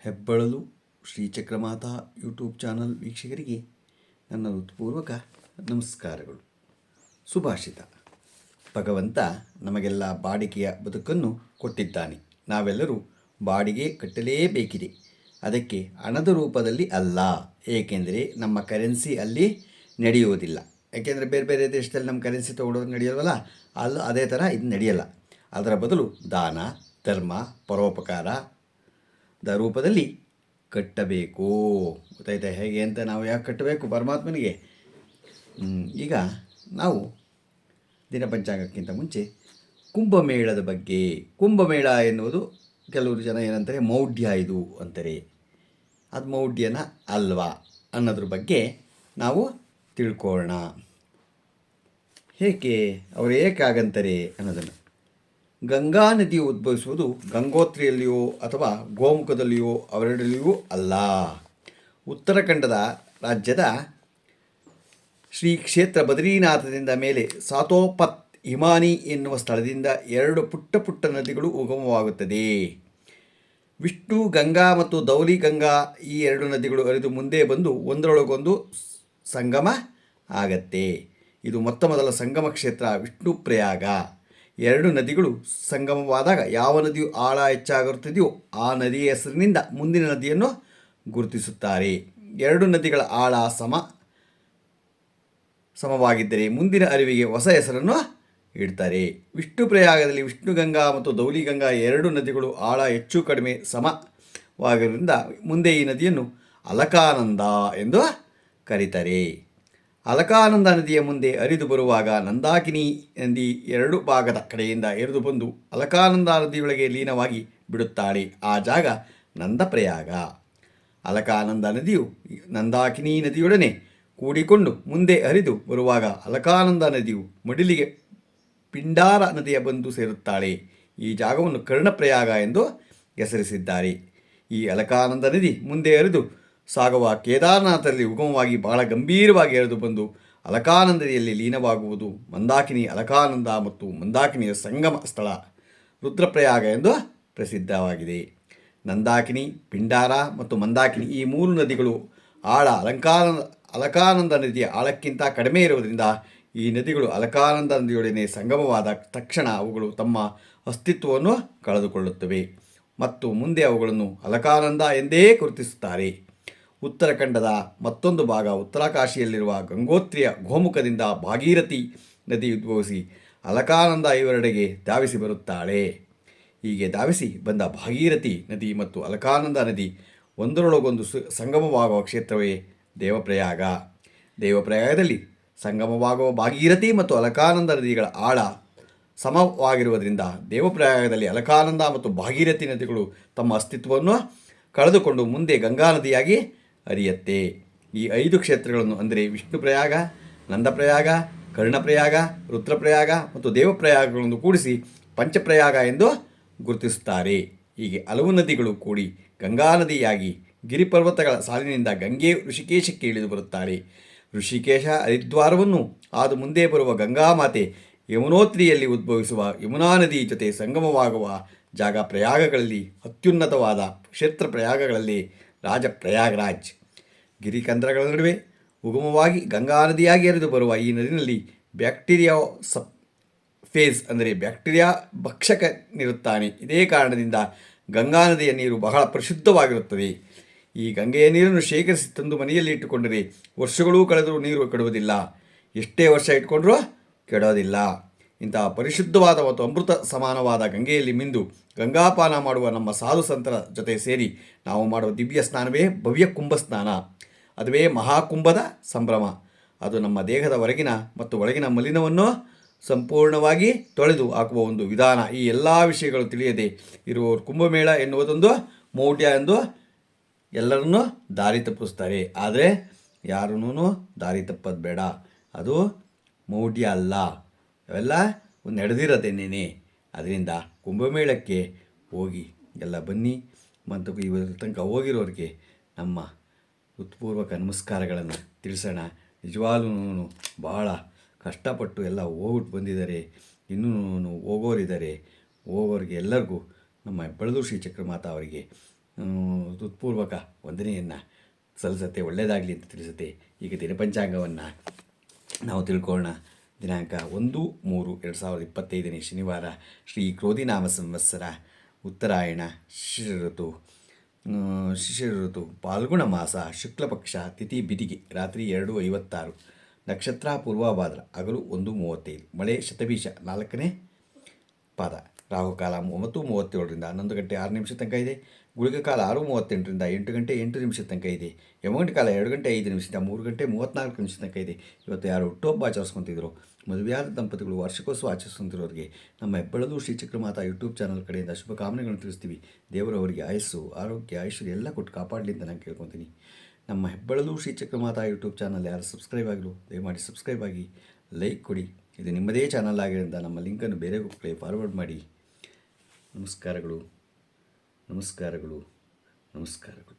ಹೆಬ್ಬಳಲು ಶ್ರೀಚಕ್ರಮಾತಾ YouTube channel ವೀಕ್ಷಕರಿಗೆ ನನ್ನ ಹೃತ್ಪೂರ್ವಕ ನಮಸ್ಕಾರಗಳು. ಸುಭಾಷಿತ. ಭಗವಂತ ನಮಗೆಲ್ಲ ಬಾಡಿಗೆಯ ಬದುಕನ್ನು ಕೊಟ್ಟಿದ್ದಾನೆ. ನಾವೆಲ್ಲರೂ ಬಾಡಿಗೆ ಕಟ್ಟಲೇಬೇಕಿದೆ. ಅದಕ್ಕೆ ಹಣದ ರೂಪದಲ್ಲಿ ಅಲ್ಲ, ಏಕೆಂದರೆ ನಮ್ಮ ಕರೆನ್ಸಿ ಅಲ್ಲಿ ನಡೆಯುವುದಿಲ್ಲ. ಏಕೆಂದರೆ ಬೇರೆ ಬೇರೆ ದೇಶದಲ್ಲಿ ನಮ್ಮ ಕರೆನ್ಸಿ ತೊಗೊಳೋದು ನಡೆಯೋಲ್ವಲ್ಲ, ಅದೇ ಥರ ಇದು ನಡೆಯಲ್ಲ. ಅದರ ಬದಲು ದಾನ, ಧರ್ಮ, ಪರೋಪಕಾರ ರೂಪದಲ್ಲಿ ಕಟ್ಟಬೇಕು. ಗೊತ್ತಾಯ್ತಾ ಹೇಗೆ ಅಂತ? ನಾವು ಯಾಕೆ ಕಟ್ಟಬೇಕು ಪರಮಾತ್ಮನಿಗೆ? ಈಗ ನಾವು ದಿನ ಪಂಚಾಂಗಕ್ಕಿಂತ ಮುಂಚೆ ಕುಂಭಮೇಳದ ಬಗ್ಗೆ. ಕುಂಭಮೇಳ ಎನ್ನುವುದು ಕೆಲವರು ಜನ ಏನಂತಾರೆ, ಮೌಢ್ಯ ಇದು ಅಂತಾರೆ. ಅದು ಮೌಢ್ಯನ ಅಲ್ವಾ ಅನ್ನೋದ್ರ ಬಗ್ಗೆ ನಾವು ತಿಳ್ಕೊಳ್ಳೋಣ. ಅವರು ಏಕಾಗಂತಾರೆ ಅನ್ನೋದನ್ನು. ಗಂಗಾ ನದಿಯು ಉದ್ಭವಿಸುವುದು ಗಂಗೋತ್ರಿಯಲ್ಲಿಯೋ ಅಥವಾ ಗೋಮುಖದಲ್ಲಿಯೋ ಅವೆರಡಲ್ಲಿಯೂ ಅಲ್ಲ. ಉತ್ತರಾಖಂಡದ ರಾಜ್ಯದ ಶ್ರೀ ಕ್ಷೇತ್ರ ಬದ್ರೀನಾಥದಿಂದ ಮೇಲೆ ಸಾತೋಪತ್ ಹಿಮಾನಿ ಎನ್ನುವ ಸ್ಥಳದಿಂದ ಎರಡು ಪುಟ್ಟ ಪುಟ್ಟ ನದಿಗಳು ಉಗಮವಾಗುತ್ತದೆ. ವಿಷ್ಣು ಗಂಗಾ ಮತ್ತು ಧೌಲಿ ಗಂಗಾ ಈ ಎರಡು ನದಿಗಳು ಹರಿದು ಮುಂದೆ ಬಂದು ಒಂದರೊಳಗೊಂದು ಸಂಗಮ ಆಗತ್ತೆ. ಇದು ಮೊದಲ ಸಂಗಮ ಕ್ಷೇತ್ರ ವಿಷ್ಣು ಪ್ರಯಾಗ. ಎರಡು ನದಿಗಳು ಸಂಗಮವಾದಾಗ ಯಾವ ನದಿಯು ಆಳ ಹೆಚ್ಚಾಗಿರುತ್ತದೆಯೋ ಆ ನದಿಯ ಹೆಸರಿನಿಂದ ಮುಂದಿನ ನದಿಯನ್ನು ಗುರುತಿಸುತ್ತಾರೆ. ಎರಡು ನದಿಗಳ ಆಳ ಸಮವಾಗಿದ್ದರೆ ಮುಂದಿನ ಅರಿವಿಗೆ ಹೊಸ ಹೆಸರನ್ನು ಇಡ್ತಾರೆ. ವಿಷ್ಣು ಪ್ರಯಾಗದಲ್ಲಿ ವಿಷ್ಣು ಗಂಗಾ ಮತ್ತು ಧೌಲಿ ಗಂಗಾ ಎರಡು ನದಿಗಳು ಆಳ ಹೆಚ್ಚು ಕಡಿಮೆ ಸಮವಾಗಿರುವುದರಿಂದ ಮುಂದೆ ಈ ನದಿಯನ್ನು ಅಲಕಾನಂದ ಎಂದು ಕರೀತಾರೆ. ಅಲಕಾನಂದ ನದಿಯ ಮುಂದೆ ಹರಿದು ಬರುವಾಗ ನಂದಾಕಿನಿ ನದಿ ಎರಡು ಭಾಗದ ಕಡೆಯಿಂದ ಹರಿದು ಬಂದು ಅಲಕಾನಂದ ನದಿಯೊಳಗೆ ಲೀನವಾಗಿ ಬಿಡುತ್ತಾಳೆ. ಆ ಜಾಗ ನಂದಪ್ರಯಾಗ. ಅಲಕಾನಂದ ನದಿಯು ನಂದಾಕಿನಿ ನದಿಯೊಡನೆ ಕೂಡಿಕೊಂಡು ಮುಂದೆ ಹರಿದು ಬರುವಾಗ ಅಲಕಾನಂದ ನದಿಯು ಮಡಿಲಿಗೆ ಪಿಂಡಾರ ನದಿಯ ಬಂದು ಸೇರುತ್ತಾಳೆ. ಈ ಜಾಗವನ್ನು ಕರ್ಣಪ್ರಯಾಗ ಎಂದು ಹೆಸರಿಸಿದ್ದಾರೆ. ಈ ಅಲಕಾನಂದ ನದಿ ಮುಂದೆ ಹರಿದು ಸಾಗುವ ಕೇದಾರನಾಥದಲ್ಲಿ ಉಗಮವಾಗಿ ಬಹಳ ಗಂಭೀರವಾಗಿ ಹರಿದು ಬಂದು ಅಲಕಾನಂದದಲ್ಲಿ ಲೀನವಾಗುವುದು ಮಂದಾಕಿನಿ ಅಲಕಾನಂದ ಮತ್ತು ಮಂದಾಕಿನಿಯ ಸಂಗಮ ಸ್ಥಳ ರುದ್ರಪ್ರಯಾಗ ಎಂದು ಪ್ರಸಿದ್ಧವಾಗಿದೆ. ನಂದಾಕಿನಿ, ಪಿಂಡಾರ ಮತ್ತು ಮಂದಾಕಿನಿ ಈ ಮೂರು ನದಿಗಳು ಆಳ ಅಲಕಾನಂದ ನದಿಯ ಆಳಕ್ಕಿಂತ ಕಡಿಮೆ ಇರುವುದರಿಂದ ಈ ನದಿಗಳು ಅಲಕಾನಂದ ನದಿಯೊಡನೆ ಸಂಗಮವಾದ ತಕ್ಷಣ ಅವುಗಳು ತಮ್ಮ ಅಸ್ತಿತ್ವವನ್ನು ಕಳೆದುಕೊಳ್ಳುತ್ತವೆ ಮತ್ತು ಮುಂದೆ ಅವುಗಳನ್ನು ಅಲಕಾನಂದ ಎಂದೇ ಗುರುತಿಸುತ್ತಾರೆ. ಉತ್ತರಾಖಂಡದ ಮತ್ತೊಂದು ಭಾಗ ಉತ್ತರಾಕಾಶಿಯಲ್ಲಿರುವ ಗಂಗೋತ್ರಿಯ ಗೋಮುಖದಿಂದ ಭಾಗೀರಥಿ ನದಿ ಉದ್ಭವಿಸಿ ಅಲಕಾನಂದ ಇವರೆಡೆಗೆ ಧಾವಿಸಿ ಬರುತ್ತಾಳೆ. ಹೀಗೆ ಧಾವಿಸಿ ಬಂದ ಭಾಗೀರಥಿ ನದಿ ಮತ್ತು ಅಲಕಾನಂದ ನದಿ ಒಂದರೊಳಗೊಂದು ಸಂಗಮವಾಗುವ ಕ್ಷೇತ್ರವೇ ದೇವಪ್ರಯಾಗ. ದೇವಪ್ರಯಾಗದಲ್ಲಿ ಸಂಗಮವಾಗುವ ಭಾಗೀರಥಿ ಮತ್ತು ಅಲಕಾನಂದ ನದಿಗಳ ಆಳ ಸಮವಾಗಿರುವುದರಿಂದ ದೇವಪ್ರಯಾಗದಲ್ಲಿ ಅಲಕಾನಂದ ಮತ್ತು ಭಾಗೀರಥಿ ನದಿಗಳು ತಮ್ಮ ಅಸ್ತಿತ್ವವನ್ನು ಕಳೆದುಕೊಂಡು ಮುಂದೆ ಗಂಗಾ ನದಿಯಾಗಿ ಹರಿಯತ್ತೆ. ಈ 5 ಕ್ಷೇತ್ರಗಳನ್ನು ಅಂದರೆ ವಿಷ್ಣು ಪ್ರಯಾಗ, ನಂದಪ್ರಯಾಗ, ಕರ್ಣಪ್ರಯಾಗ, ರುದ್ರಪ್ರಯಾಗ ಮತ್ತು ದೇವಪ್ರಯಾಗಗಳನ್ನು ಕೂಡಿಸಿ ಪಂಚಪ್ರಯಾಗ ಎಂದು ಗುರುತಿಸುತ್ತಾರೆ. ಹೀಗೆ ಹಲವು ನದಿಗಳು ಕೂಡಿ ಗಂಗಾ ನದಿಯಾಗಿ ಗಿರಿಪರ್ವತಗಳ ಸಾಲಿನಿಂದ ಗಂಗೆ ಋಷಿಕೇಶಕ್ಕೆ ಇಳಿದು ಬರುತ್ತಾರೆ. ಋಷಿಕೇಶ ಹರಿದ್ವಾರವನ್ನು ಹಾದು ಮುಂದೆ ಬರುವ ಗಂಗಾಮಾತೆ ಯಮುನೋತ್ರಿಯಲ್ಲಿ ಉದ್ಭವಿಸುವ ಯಮುನಾ ನದಿ ಜೊತೆ ಸಂಗಮವಾಗುವ ಜಾಗ ಪ್ರಯಾಗಗಳಲ್ಲಿ ಅತ್ಯುನ್ನತವಾದ ಕ್ಷೇತ್ರ ಪ್ರಯಾಗಗಳಲ್ಲಿ ಪ್ರಯಾಗರಾಜ್. ಗಿರಿಕಂದರಗಳ ನಡುವೆ ಉಗಮವಾಗಿ ಗಂಗಾ ನದಿಯಾಗಿ ಹರಿದು ಬರುವ ಈ ನದಿಯಲ್ಲಿ ಬ್ಯಾಕ್ಟೀರಿಯಾ ಫೇಸ್ ಅಂದರೆ ಬ್ಯಾಕ್ಟೀರಿಯಾ ಭಕ್ಷಕನಿರುತ್ತಾನೆ. ಇದೇ ಕಾರಣದಿಂದ ಗಂಗಾ ನದಿಯ ನೀರು ಬಹಳ ಪರಿಶುದ್ಧವಾಗಿರುತ್ತದೆ. ಈ ಗಂಗೆಯ ನೀರನ್ನು ಶೇಖರಿಸಿ ತಂದು ಮನೆಯಲ್ಲಿ ಇಟ್ಟುಕೊಂಡರೆ ವರ್ಷಗಳೂ ಕಳೆದರೂ ನೀರು ಕೆಡುವುದಿಲ್ಲ, ಎಷ್ಟೇ ವರ್ಷ ಇಟ್ಕೊಂಡ್ರೂ ಕೆಡೋದಿಲ್ಲ. ಇಂತಹ ಪರಿಶುದ್ಧವಾದ ಮತ್ತು ಅಮೃತ ಸಮಾನವಾದ ಗಂಗೆಯಲ್ಲಿ ಮಿಂದು ಗಂಗಾಪಾನ ಮಾಡುವ ನಮ್ಮ ಸಾಧು ಸಂತರ ಜೊತೆ ಸೇರಿ ನಾವು ಮಾಡುವ ದಿವ್ಯ ಸ್ನಾನವೇ ಭವ್ಯ ಕುಂಭ ಸ್ನಾನ. ಅದುವೇ ಮಹಾಕುಂಭದ ಸಂಭ್ರಮ. ಅದು ನಮ್ಮ ದೇಹದ ಹೊರಗಿನ ಮತ್ತು ಒಳಗಿನ ಮಲಿನವನ್ನು ಸಂಪೂರ್ಣವಾಗಿ ತೊಳೆದು ಹಾಕುವ ಒಂದು ವಿಧಾನ. ಈ ಎಲ್ಲ ವಿಷಯಗಳು ತಿಳಿಯದೆ ಇರುವವರು ಕುಂಭಮೇಳ ಎನ್ನುವುದೊಂದು ಮೌಢ್ಯ ಎಂದು ಎಲ್ಲರನ್ನೂ ದಾರಿ ತಪ್ಪಿಸ್ತಾರೆ. ಆದರೆ ಯಾರನ್ನೂ ದಾರಿ ತಪ್ಪೋದು ಬೇಡ. ಅದು ಮೌಢ್ಯ ಅಲ್ಲ, ಅವೆಲ್ಲ ಒಂದು ನಡೆದಿರೋದೇನೇನೆ. ಅದರಿಂದ ಕುಂಭಮೇಳಕ್ಕೆ ಹೋಗಿ ಎಲ್ಲ ಬನ್ನಿ. ಮತ್ತು ಇವರ ತನಕ ಹೋಗಿರೋರಿಗೆ ನಮ್ಮ ಹೃತ್ಪೂರ್ವಕ ನಮಸ್ಕಾರಗಳನ್ನು ತಿಳಿಸೋಣ. ನಿಜವಾಗ್ಲೂ ಭಾಳ ಕಷ್ಟಪಟ್ಟು ಎಲ್ಲ ಹೋಗ್ಬಿಟ್ಟು ಬಂದಿದ್ದಾರೆ, ಇನ್ನೂ ಹೋಗೋರಿದ್ದಾರೆ. ಹೋಗೋರಿಗೆ ಎಲ್ಲರಿಗೂ ನಮ್ಮ ಹೆಬ್ಬಳಲು ಶ್ರೀ ಚಕ್ರಮಾತಾ ಅವರಿಗೆ ಹೃತ್ಪೂರ್ವಕ ವಂದನೆಯನ್ನು ಸಲ್ಲಿಸುತ್ತೆ, ಒಳ್ಳೆಯದಾಗಲಿ ಅಂತ ತಿಳಿಸುತ್ತೆ. ಈಗ ದಿನಪಂಚಾಂಗವನ್ನು ನಾವು ತಿಳ್ಕೊಳ್ಳೋಣ. ದಿನಾಂಕ 1/3/2025 ಶನಿವಾರ, ಶ್ರೀ ಕ್ರೋಧಿನಾಮ ಸಂವತ್ಸರ, ಉತ್ತರಾಯಣ, ಶಿಶಿರ ಋತು, ಪಾಲ್ಗುಣ ಮಾಸ, ಶುಕ್ಲಪಕ್ಷ, ತಿಥಿ ಬಿದಿಗೆ, ರಾತ್ರಿ 2:56, ನಕ್ಷತ್ರ ಪೂರ್ವಭಾದ್ರ, ಹಗಲು 1:35, ಮಳೆ ಶತಬೀಜ 4ನೇ ಪಾದ, ರಾಹುಕಾಲ 9:37ರಿಂದ 11:06 ತನಕ ಇದೆ. ಗುಳಿಗೆ ಕಾಲ 6:38ರಿಂದ 8:08 ತನಕ ಇದೆ. ಯಮಗಂಟೆ ಕಾಲ 2:05 3:34 ತನಕ ಇದೆ. ಇವತ್ತು ಯಾರು ಹುಟ್ಟುಹಬ್ಬ ಆಚರಿಸ್ಕೊತಿದ್ರು, ಮದುವೆಯಾದ ದಂಪತಿಗಳು, ವಾರ್ಷಿಕೋತ್ಸವ ಆಚರಿಸ್ಕೊಂತಿರೋರಿಗೆ ನಮ್ಮ ಹೆಬ್ಬಳದು ಶ್ರೀ ಚಕ್ರಮಾತಾ ಯೂಟ್ಯೂಬ್ ಚಾನಲ್ ಕಡೆಯಿಂದ ಶುಭಕಾಮನೆಗಳನ್ನು ತಿಳಿಸ್ತೀವಿ. ದೇವರವರಿಗೆ ಆಯಸ್ಸು, ಆರೋಗ್ಯ, ಐಶ್ವರ್ಯ ಎಲ್ಲ ಕೊಟ್ಟು ಕಾಪಾಡಲಿ ಅಂತ ನಾನು ಕೇಳ್ಕೊತೀನಿ. ನಮ್ಮ ಹೆಬ್ಬಳದು ಶ್ರೀ ಚಕ್ರಮಾತಾ ಯೂಟ್ಯೂಬ್ ಚಾನಲ್ ಯಾರು ಸಬ್ಸ್ಕ್ರೈಬ್ ಆಗಿಲ್ಲ ದಯಮಾಡಿ ಸಬ್ಸ್ಕ್ರೈಬ್ ಆಗಿ, ಲೈಕ್ ಕೊಡಿ. ಇದು ನಿಮ್ಮದೇ ಚಾನಲ್ ಆಗಿರೋದ್ರಿಂದ ನಮ್ಮ ಲಿಂಕನ್ನು ಬೇರೆ ಫಾರ್ವರ್ಡ್ ಮಾಡಿ. ನಮಸ್ಕಾರಗಳು, ನಮಸ್ಕಾರಗಳು, ನಮಸ್ಕಾರಗಳು.